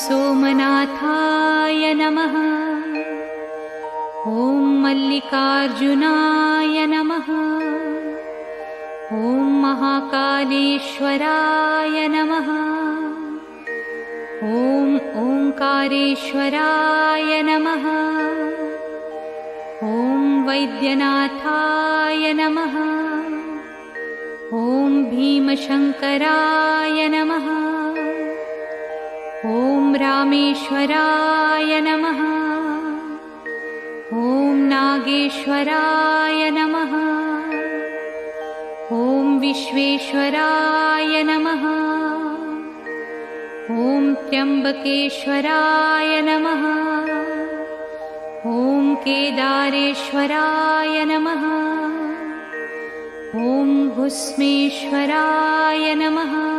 सोमनाथाय नमः। ॐ मल्लिकार्जुनाय नमः। ॐ महाकालेश्वराय नमः। ॐ ओंकारेश्वराय नमः। ॐ वैद्यनाथाय नमः। ॐ भीमशंकराय नमः। ॐ रामेश्वराय नमः। ॐ नागेश्वराय नमः। ॐ विश्वेश्वराय नमः। ॐ त्र्यंबकेश्वराय नमः। ॐ केदारेश्वराय नमः। ॐ भुस्मेश्वराय नमः।